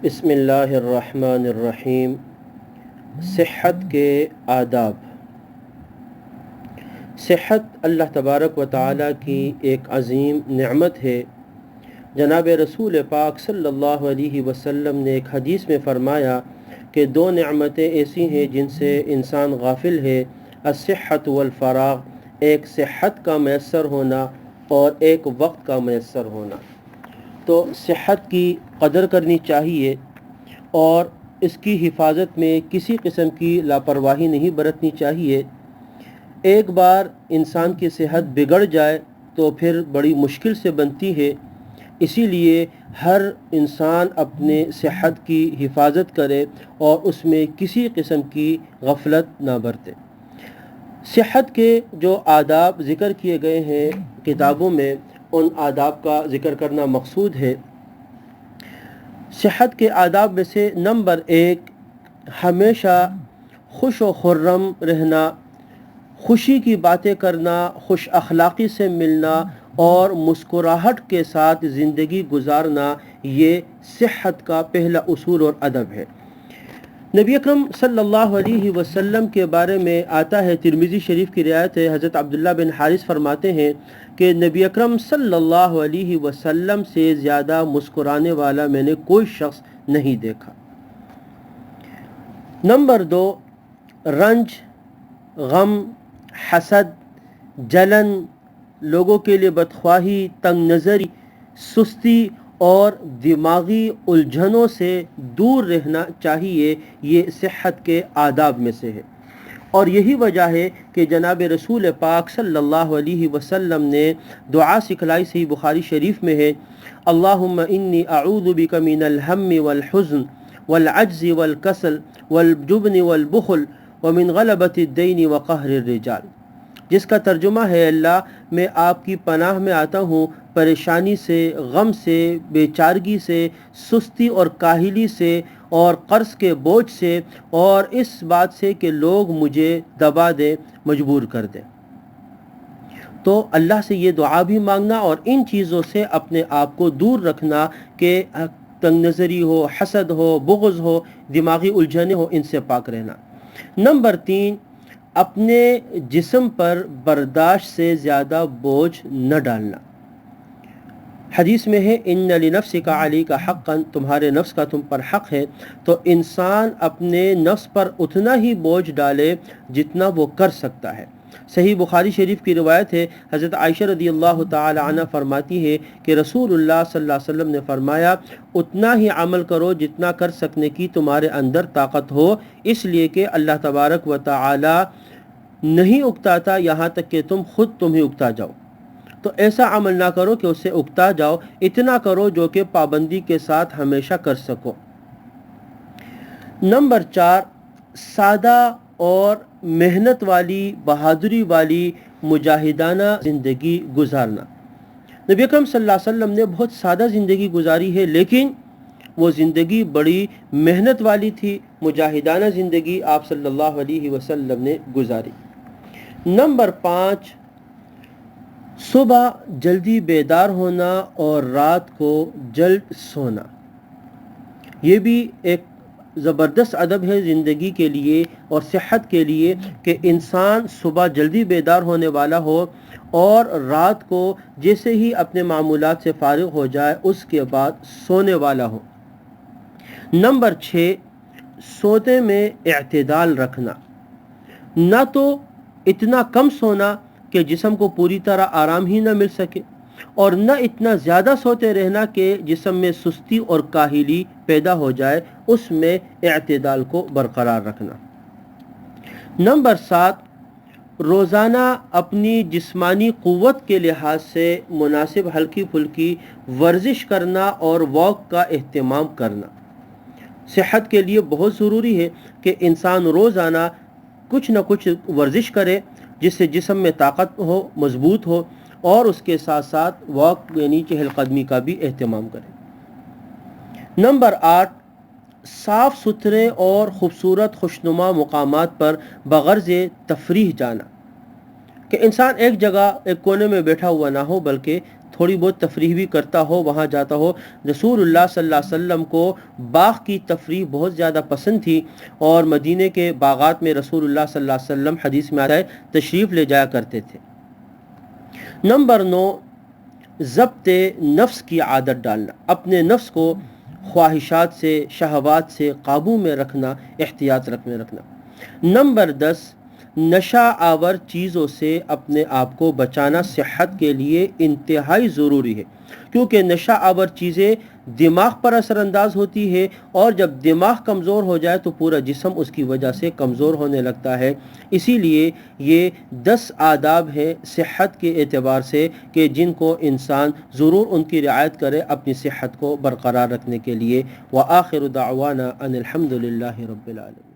بسم اللہ الرحمن الرحیم۔ صحت کے آداب۔ صحت اللہ تبارک و تعالیٰ کی ایک عظیم نعمت ہے۔ جناب رسول پاک صلی اللہ علیہ وسلم نے ایک حدیث میں فرمایا کہ دو نعمتیں ایسی ہیں جن سے انسان غافل ہے، الصحت والفراغ، ایک صحت کا میسر ہونا اور ایک وقت کا میسر ہونا۔ تو صحت کی قدر کرنی چاہیے اور اس کی حفاظت میں کسی قسم کی لاپرواہی نہیں برتنی چاہیے۔ ایک بار انسان کی صحت بگڑ جائے تو پھر بڑی مشکل سے بنتی ہے، اسی لیے ہر انسان اپنے صحت کی حفاظت کرے اور اس میں کسی قسم کی غفلت نہ برتے۔ صحت کے جو آداب ذکر کیے گئے ہیں کتابوں میں، ان آداب کا ذکر کرنا مقصود ہے۔ صحت کے آداب میں سے نمبر 1، ہمیشہ خوش و خرم رہنا، خوشی کی باتیں کرنا، خوش اخلاقی سے ملنا اور مسکراہٹ کے ساتھ زندگی گزارنا، یہ صحت کا پہلا اصول اور ادب ہے۔ نبی اکرم صلی اللہ علیہ وسلم کے بارے میں آتا ہے، ترمذی شریف کی روایت ہے، حضرت عبداللہ بن حارث فرماتے ہیں کہ نبی اکرم صلی اللہ علیہ وسلم سے زیادہ مسکرانے والا میں نے کوئی شخص نہیں دیکھا۔ نمبر 2، رنج، غم، حسد، جلن، لوگوں کے لیے بدخواہی، تنگ نظری، سستی اور دماغی الجھنوں سے دور رہنا چاہیے، یہ صحت کے آداب میں سے ہے۔ اور یہی وجہ ہے کہ جناب رسول پاک صلی اللہ علیہ وسلم نے دعا سکھلائی، صحیح بخاری شریف میں ہے، اللہم انی اعوذ بک من الہم والحزن والعجز والکسل والجبن والبخل ومن غلبۃ الدین وقہر الرجال، جس کا ترجمہ ہے، اللہ میں آپ کی پناہ میں آتا ہوں پریشانی سے، غم سے، بے چارگی سے، سستی اور کاہلی سے اور قرض کے بوجھ سے، اور اس بات سے کہ لوگ مجھے دبا دیں، مجبور کر دیں۔ تو اللہ سے یہ دعا بھی مانگنا اور ان چیزوں سے اپنے آپ کو دور رکھنا کہ تنگ نظری ہو، حسد ہو، بغض ہو، دماغی الجھنیں ہو، ان سے پاک رہنا۔ نمبر 3، اپنے جسم پر برداشت سے زیادہ بوجھ نہ ڈالنا۔ حدیث میں ہے، ان لنفسک علیک حقا، تمہارے نفس کا تم پر حق ہے۔ تو انسان اپنے نفس پر اتنا ہی بوجھ ڈالے جتنا وہ کر سکتا ہے۔ صحیح بخاری شریف کی روایت ہے، حضرت عائشہ رضی اللہ تعالی عنہ فرماتی ہے کہ رسول اللہ صلی اللہ علیہ وسلم نے فرمایا، اتنا ہی عمل کرو جتنا کر سکنے کی تمہارے اندر طاقت ہو، اس لیے کہ اللہ تبارک و تعالی نہیں اکتاتا یہاں تک کہ تم ہی اکتا جاؤ۔ تو ایسا عمل نہ کرو کہ اسے اکتا جاؤ، اتنا کرو جو کہ پابندی کے ساتھ ہمیشہ کر سکو۔ نمبر 4، سادہ اور محنت والی، بہادری والی، مجاہدانہ زندگی گزارنا۔ نبی اکرم صلی اللہ علیہ وسلم نے بہت سادہ زندگی گزاری ہے، لیکن وہ زندگی بڑی محنت والی تھی، مجاہدانہ زندگی آپ صلی اللہ علیہ وسلم نے گزاری۔ نمبر 5، صبح جلدی بیدار ہونا اور رات کو جلد سونا۔ یہ بھی ایک زبردست ادب ہے زندگی کے لیے اور صحت کے لیے کہ انسان صبح جلدی بیدار ہونے والا ہو اور رات کو جیسے ہی اپنے معمولات سے فارغ ہو جائے اس کے بعد سونے والا ہو۔ نمبر 6، سوتے میں اعتدال رکھنا، نہ تو اتنا کم سونا کہ جسم کو پوری طرح آرام ہی نہ مل سکے، اور نہ اتنا زیادہ سوتے رہنا کہ جسم میں سستی اور کاہلی پیدا ہو جائے، اس میں اعتدال کو برقرار رکھنا۔ نمبر 7، روزانہ اپنی جسمانی قوت کے لحاظ سے مناسب ہلکی پھلکی ورزش کرنا اور واک کا اہتمام کرنا۔ صحت کے لیے بہت ضروری ہے کہ انسان روزانہ کچھ نہ کچھ ورزش کرے جس سے جسم میں طاقت ہو، مضبوط ہو، اور اس کے ساتھ ساتھ واک یعنی چہل قدمی کا بھی اہتمام کرے۔ نمبر 8، صاف ستھرے اور خوبصورت خوشنما مقامات پر بغرض تفریح جانا، کہ انسان ایک جگہ ایک کونے میں بیٹھا ہوا نہ ہو بلکہ تھوڑی بہت تفریح بھی کرتا ہو، وہاں جاتا ہو۔ رسول اللہ صلی اللہ علیہ وسلم کو باغ کی تفریح بہت زیادہ پسند تھی، اور مدینے کے باغات میں رسول اللہ صلی اللہ علیہ وسلم حدیث میں آتا ہے تشریف لے جایا کرتے تھے۔ نمبر 9، ضبط نفس کی عادت ڈالنا، اپنے نفس کو خواہشات سے، شہوات سے قابو میں رکھنا، احتیاط رکھنا۔ نمبر 10، نشہ آور چیزوں سے اپنے آپ کو بچانا صحت کے لیے انتہائی ضروری ہے، کیونکہ نشہ آور چیزیں دماغ پر اثر انداز ہوتی ہے، اور جب دماغ کمزور ہو جائے تو پورا جسم اس کی وجہ سے کمزور ہونے لگتا ہے۔ اسی لیے یہ 10 آداب ہیں صحت کے اعتبار سے کہ جن کو انسان ضرور ان کی رعایت کرے اپنی صحت کو برقرار رکھنے کے لیے۔ وآخر دعوانا ان الحمد للہ رب العالمین۔